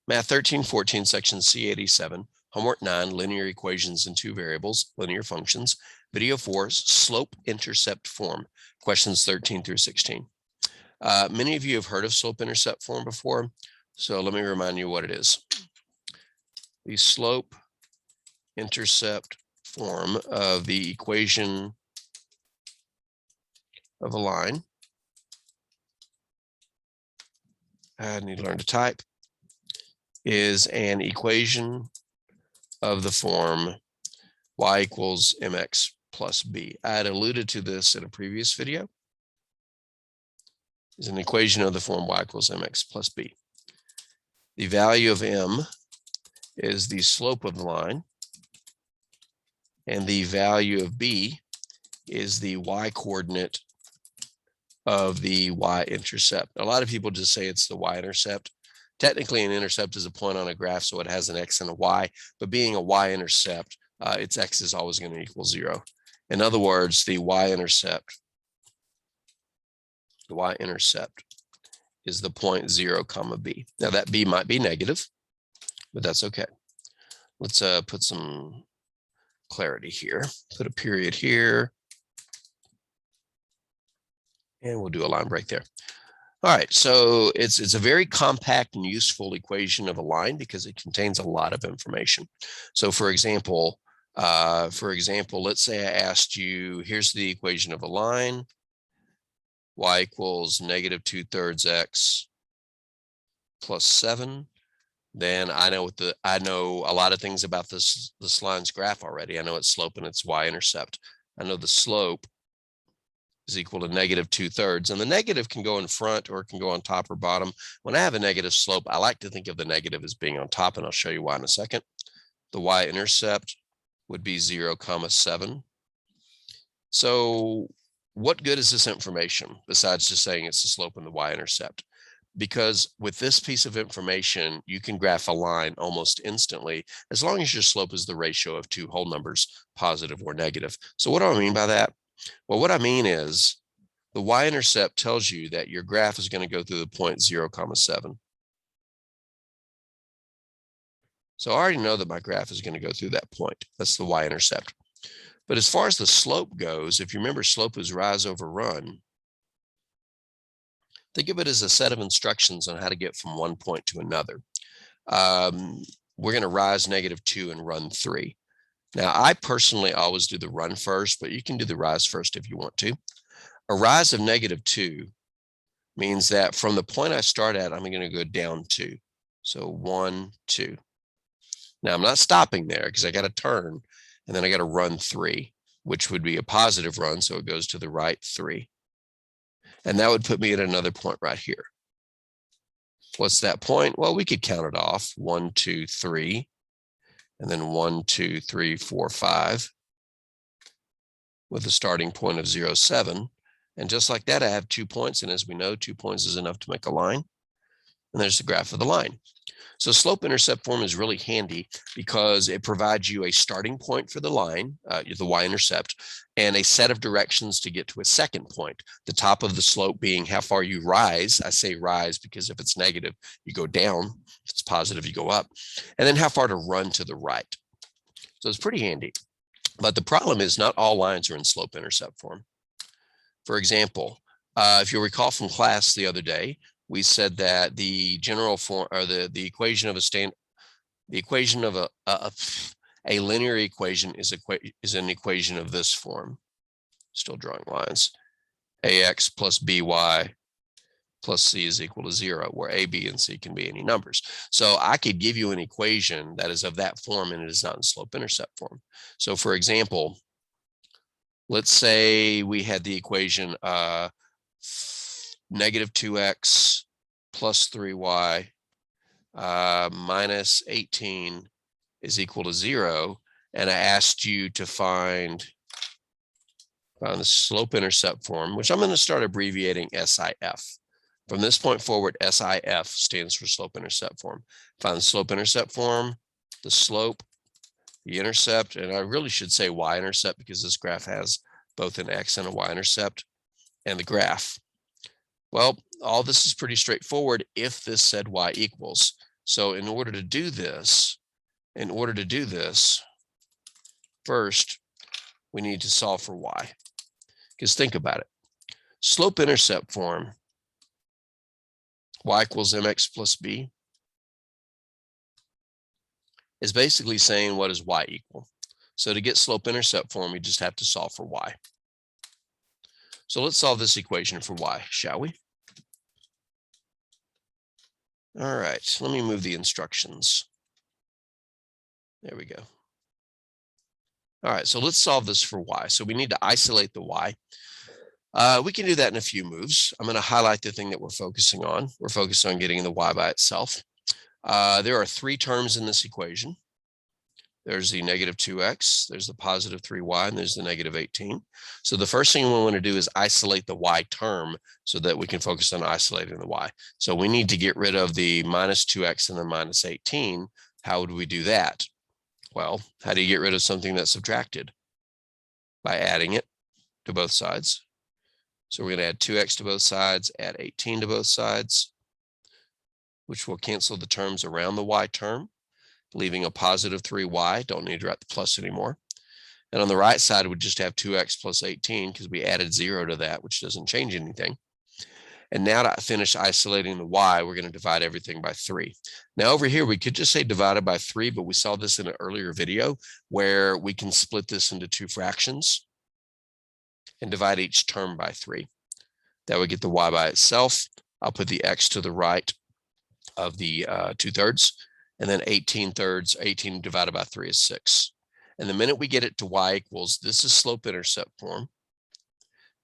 Math 1314, section C87, homework 9, linear equations in two variables, linear functions. Video 4, slope-intercept form, questions 13 through 16. Many of you have heard of slope-intercept form before, so let me remind you what it is. The slope-intercept form of the equation of a line. I need to learn to type. Is an equation of the form y equals mx plus b. I had alluded to this in a previous video. Is an equation of the form y equals mx plus b. The value of m is the slope of the line, and the value of b is the y-coordinate of the y-intercept. A lot of people just say it's the y-intercept. Technically, an intercept is a point on a graph, so it has an x and a y, but being a y-intercept, its x is always going to equal 0. In other words, the y-intercept is the point 0, comma b. Now that b might be negative, but that's okay. Let's put some clarity here. Put a period here, and we'll do a line break there. All right, so it's a very compact and useful equation of a line because it contains a lot of information. So for example, let's say I asked you, here's the equation of a line, y equals negative 2/3 x plus 7. Then I know a lot of things about this line's graph already. I know its slope and its y-intercept. I know the slope is equal to negative 2/3, and the negative can go in front or it can go on top or bottom. When I have a negative slope, I like to think of the negative as being on top, and I'll show you why in a second. The y-intercept would be 0, comma 7. So what good is this information besides just saying it's the slope and the y-intercept? Because with this piece of information, you can graph a line almost instantly, as long as your slope is the ratio of two whole numbers, positive or negative. So what do I mean by that? Well, what I mean is the y-intercept tells you that your graph is going to go through the point 0, comma 7. So I already know that my graph is going to go through that point. That's the y-intercept. But as far as the slope goes, if you remember, slope is rise over run. Think of it as a set of instructions on how to get from one point to another. We're going to rise -2 and run 3. Now, I personally always do the run first, but you can do the rise first if you want to. A rise of -2 means that from the point I start at, I'm going to go down 2. So 1, 2. Now, I'm not stopping there because I got to turn, and then I got to run 3, which would be a positive run, so it goes to the right 3. And that would put me at another point right here. What's that point? Well, we could count it off. 1, 2, 3. And then 1, 2, 3, 4, 5, with a starting point of 0, 7. And just like that, I have 2 points. And as we know, 2 points is enough to make a line. And there's the graph of the line. So slope-intercept form is really handy because it provides you a starting point for the line, the y-intercept, and a set of directions to get to a second point. The top of the slope being how far you rise. I say rise because if it's negative, you go down. If it's positive, you go up. And then how far to run to the right. So it's pretty handy. But the problem is not all lines are in slope-intercept form. For example, if you'll recall from class the other day, we said that the general form, or the equation of a linear equation is an equation of this form. Still drawing lines. Ax plus by plus c is equal to 0, where a, b, and c can be any numbers. So I could give you an equation that is of that form, and it is not in slope-intercept form. So for example, let's say we had the equation -2x plus 3y minus 18 is equal to 0. And I asked you to find the slope-intercept form, which I'm going to start abbreviating SIF. From this point forward, SIF stands for slope-intercept form. Find the slope-intercept form, the slope, the intercept, and I really should say y-intercept because this graph has both an x and a y-intercept, and the graph. Well, all this is pretty straightforward if this said y equals. So in order to do this, first, we need to solve for y. Because think about it. Slope-intercept form, y equals mx plus b, is basically saying what does y equal. So to get slope-intercept form, we just have to solve for y. So let's solve this equation for y, shall we? All right, let me move the instructions. There we go. All right, so let's solve this for y. So we need to isolate the y. We can do that in a few moves. I'm going to highlight the thing that we're focusing on. We're focused on getting the y by itself. There are three terms in this equation. There's the negative 2x, there's the positive 3y, and there's the negative 18. So the first thing we want to do is isolate the y term so that we can focus on isolating the y. So we need to get rid of the minus 2x and the minus 18. How would we do that? Well, how do you get rid of something that's subtracted? By adding it to both sides. So we're going to add 2x to both sides, add 18 to both sides, which will cancel the terms around the y term, leaving a positive 3y. Don't need to write the plus anymore. And on the right side, we just have 2x plus 18 because we added 0 to that, which doesn't change anything. And now to finish isolating the y, we're going to divide everything by 3. Now over here, we could just say divided by 3, but we saw this in an earlier video where we can split this into two fractions and divide each term by 3. That would get the y by itself. I'll put the x to the right of the 2/3, and then 18/3, 18 divided by 3 is 6. And the minute we get it to y equals, this is slope-intercept form,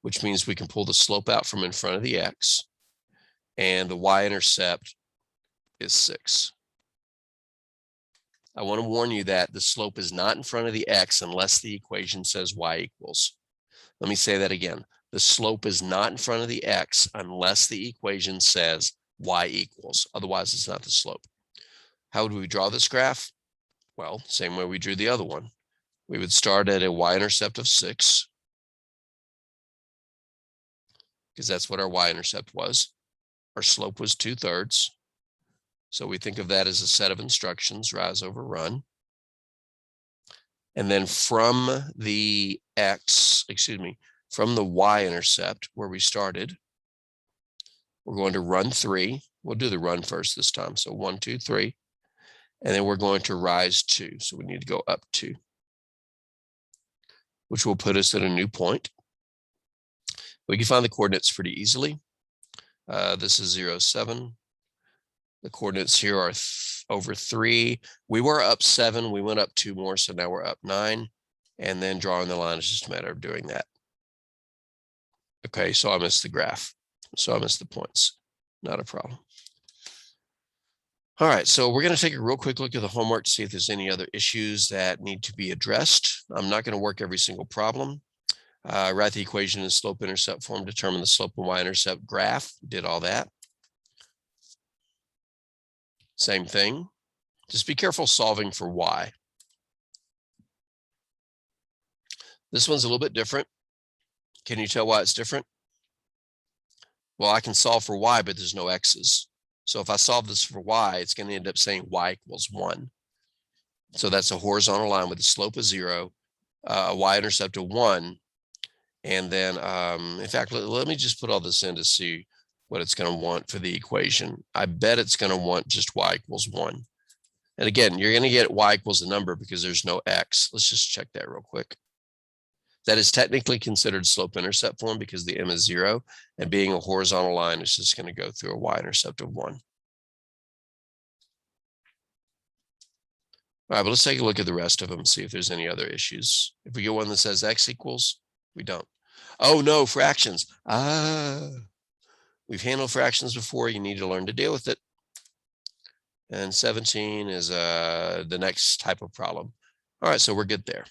which means we can pull the slope out from in front of the x, and the y-intercept is 6. I want to warn you that the slope is not in front of the x unless the equation says y equals. Let me say that again. The slope is not in front of the x unless the equation says y equals. Otherwise, it's not the slope. How would we draw this graph? Well, same way we drew the other one. We would start at a y-intercept of 6, because that's what our y-intercept was. Our slope was 2/3. So we think of that as a set of instructions, rise over run. And then from the from the y-intercept where we started, we're going to run 3. We'll do the run first this time. So 1, 2, 3. And then we're going to rise 2. So we need to go up 2, which will put us at a new point. We can find the coordinates pretty easily. This is 0, 7. The coordinates here are over 3. We were up 7. We went up 2 more, so now we're up 9. And then drawing the line is just a matter of doing that. Okay, so I missed the graph. So I missed the points. Not a problem. All right, so we're going to take a real quick look at the homework to see if there's any other issues that need to be addressed. I'm not going to work every single problem. Write the equation in slope-intercept form, determine the slope and y-intercept graph. Did all that. Same thing. Just be careful solving for y. This one's a little bit different. Can you tell why it's different? Well, I can solve for y, but there's no x's. So if I solve this for y, it's going to end up saying y equals 1. So that's a horizontal line with a slope of 0, a y-intercept of 1. And then, in fact, let me just put all this in to see what it's going to want for the equation. I bet it's going to want just y equals 1. And again, you're going to get y equals a number because there's no x. Let's just check that real quick. That is technically considered slope-intercept form because the m is 0, and being a horizontal line is just going to go through a y-intercept of 1. All right, but let's take a look at the rest of them and see if there's any other issues. If we get one that says x equals, we don't. Oh no, fractions. We've handled fractions before. You need to learn to deal with it. And 17 is the next type of problem. All right, so we're good there.